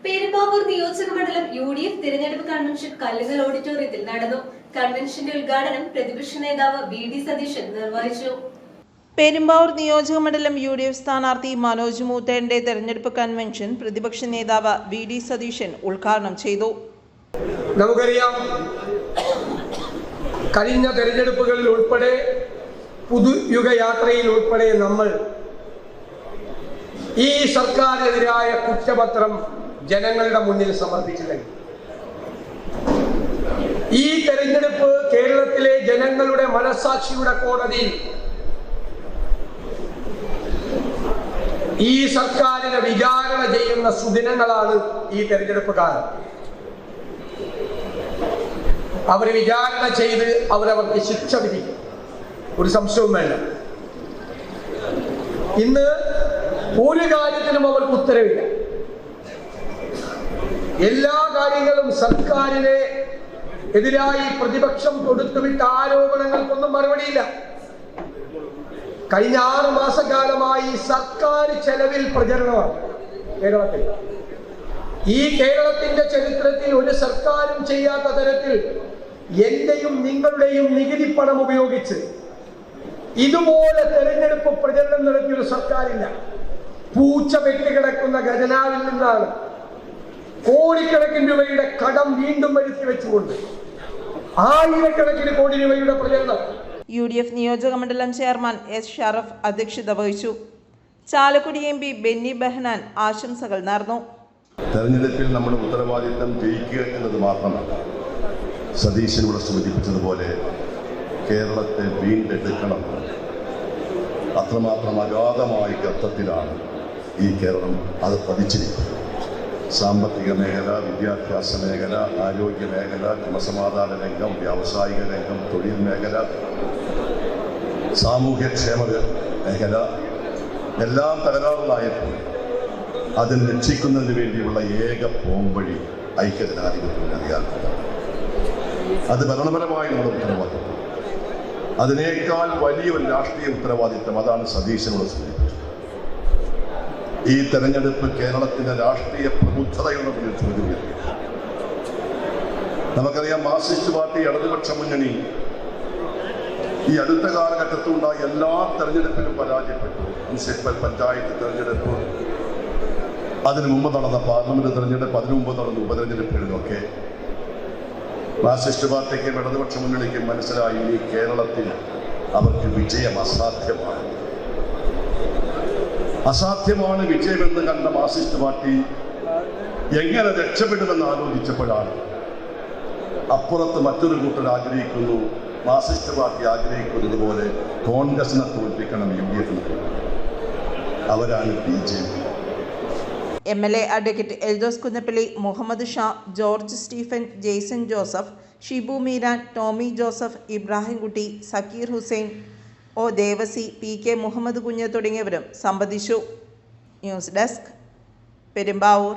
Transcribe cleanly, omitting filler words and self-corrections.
പെരുമ്പാവൂർ നിയോജകമണ്ഡലം UDF തിരഞ്ഞെടുപ്പ് convention Kallungal ഓഡിറ്റോറിയത്തിൽ നടന്നു. കൺവെൻഷന്റെ ഉദ്ഘാടനം പ്രതിപക്ഷ നേതാവ് VD സതീശൻ നിർവഹിച്ചു. പെരുമ്പാവൂർ നിയോജകമണ്ഡലം UDF സ്ഥാനാർത്ഥി മനോജ് മൂത്തേന്റെ തെരഞ്ഞെടുപ്പ് കൺവെൻഷൻ പ്രതിപക്ഷ നേതാവ് VD സതീശൻ ഉദ്ഘാടനം ചെയ്തു. നമുക്കറിയാം, കഴിഞ്ഞ തെരഞ്ഞെടുപ്പുകളിൽ ഉൾപ്പെടെ പുതുയുഗ യാത്രയിൽ ഉൾപ്പെടെ നമ്മൾ ഈ സർക്കാരിനെതിരായ കുറ്റപത്രം ജനങ്ങളുടെ മുന്നിൽ സമർപ്പിച്ചു കഴിഞ്ഞു. ഈ തെരഞ്ഞെടുപ്പ് കേരളത്തിലെ ജനങ്ങളുടെ മനസാക്ഷിയുടെ കോടതിയിൽ ഈ സർക്കാരിനെ വിചാരണ ചെയ്യുന്ന സുദിനങ്ങളാണ് ഈ തെരഞ്ഞെടുപ്പ് കാലം. അവരെ വിചാരണ ചെയ്ത് അവരവർക്ക് ശിക്ഷ വിധിക്കും, ഒരു സംശയവും വേണ്ട. ഇന്ന് ഒരു കാര്യത്തിനും അവർക്ക് ഉത്തരവില്ല. എല്ലാ കാര്യങ്ങളും സർക്കാരിനെ എതിരായി പ്രതിപക്ഷം കൊടുത്തുവിട്ട ആരോപണങ്ങൾക്കൊന്നും മറുപടിയില്ല. കഴിഞ്ഞ 6 മാസക്കാലമായി സർക്കാർ ചെലവിൽ പ്രചരണമാണ് കേരളത്തിൽ. ഈ കേരളത്തിന്റെ ചരിത്രത്തിൽ ഒരു സർക്കാരും ചെയ്യാത്ത തരത്തിൽ എന്റെയും നിങ്ങളുടെയും നികുതി പണം ഉപയോഗിച്ച് ഇതുപോലെ തെരഞ്ഞെടുപ്പ് പ്രചരണം നടത്തിയൊരു സർക്കാരില്ല. പൂച്ച വെട്ടിക്കിടക്കുന്ന ഖജനാവിൽ നിന്നാണ് കോടിക്കണക്കിന് രൂപയുടെ കടം വീണ്ടും വരുത്തി വെച്ചുകൊണ്ട് ആയിരക്കണക്കിന് കോടി രൂപയുടെ പ്രചരണം. UDF നിയോജകമണ്ഡലം ചെയർമാൻ S. ഷറഫ് അധ്യക്ഷത വഹിച്ചു. ചാലക്കുടി MP ബെന്നി ബെഹനാൻ ആശംസകൾ നേർന്നു. തെരഞ്ഞെടുപ്പിൽ നമ്മുടെ ഉത്തരവാദിത്തം ജയിക്കുക എന്നത് മാത്രമല്ല, സതീശൻ ഇവിടെ സൂചിപ്പിച്ചതുപോലെ കേരളത്തെ വീണ്ടെടുക്കണം. അത്രമാത്രം അഗാധമായ ഗർത്തത്തിലാണ് ഈ കേരളം അത് പതിച്ചിരിക്കുന്നത്. സാമ്പത്തിക മേഖല, വിദ്യാഭ്യാസ മേഖല, ആരോഗ്യ മേഖല, ക്രമസമാധാന രംഗം, വ്യാവസായിക രംഗം, തൊഴിൽ മേഖല, സാമൂഹ്യക്ഷേമ മേഖല എല്ലാം തകരാറിലായപ്പോൾ അതിന് രക്ഷിക്കുന്നതിന് വേണ്ടിയുള്ള ഏക പോംവഴി ഐക്യജനാധിപത്യ അധികാരത്തിലാണ്. അത് ഭരണപരമായ നമ്മുടെ ഉത്തരവാദിത്വം. അതിനേക്കാൾ വലിയൊരു രാഷ്ട്രീയ ഉത്തരവാദിത്വം അതാണ് സതീശനോട് സൂചിപ്പിച്ചത്. ഈ തെരഞ്ഞെടുപ്പ് കേരളത്തിന്റെ രാഷ്ട്രീയ പ്രബുദ്ധതയുടെ മുന്നിൽ ചോദ്യം ഉയർത്തി. നമുക്കറിയാം, മാർക്സിസ്റ്റ് പാർട്ടി, ഇടതുപക്ഷ മുന്നണി ഈ അടുത്ത കാലഘട്ടത്തിലുണ്ടായ എല്ലാ തെരഞ്ഞെടുപ്പിലും പരാജയപ്പെട്ടു. മുനിസിപ്പൽ പഞ്ചായത്ത് തെരഞ്ഞെടുപ്പ്, അതിനു മുമ്പ് നടന്ന പാർലമെന്റ് തെരഞ്ഞെടുപ്പ്, അതിനു മുമ്പ് നടന്ന ഉപതെരഞ്ഞെടുപ്പുകളിലൊക്കെ മാർക്സിസ്റ്റ് പാർട്ടിക്കും ഇടതുപക്ഷ മുന്നണിക്കും മനസ്സിലായി ഈ കേരളത്തിൽ അവർക്ക് വിജയം അസാധ്യമാണ് വിജയമെന്ന് കണ്ട മാർക്സിസ്റ്റ് പാർട്ടി എങ്ങനെ രക്ഷപ്പെടുമെന്ന് ആലോചിച്ചപ്പോഴാണ് അപ്പുറത്ത് മറ്റൊരു കൂട്ടർ ആഗ്രഹിക്കുന്നു, മാർക്സിസ്റ്റ് പാർട്ടി ആഗ്രഹിക്കുന്നത് പോലെ കോൺഗ്രസിനെ തോൽപ്പിക്കണം UDF. അവരാണ് BJP. MLA advocate Eldhose Kunnappilly, Muhammad Shah, George Stephen, Jaison Joseph, Shibu Meeran, Tomy Joseph, Ibrahimkutty, Sakkir Hussain, O. Devasi, PK Muhammad Kunju തുടങ്ങിയവരും സംബന്ധിച്ചു. News desk, Perumbavoor.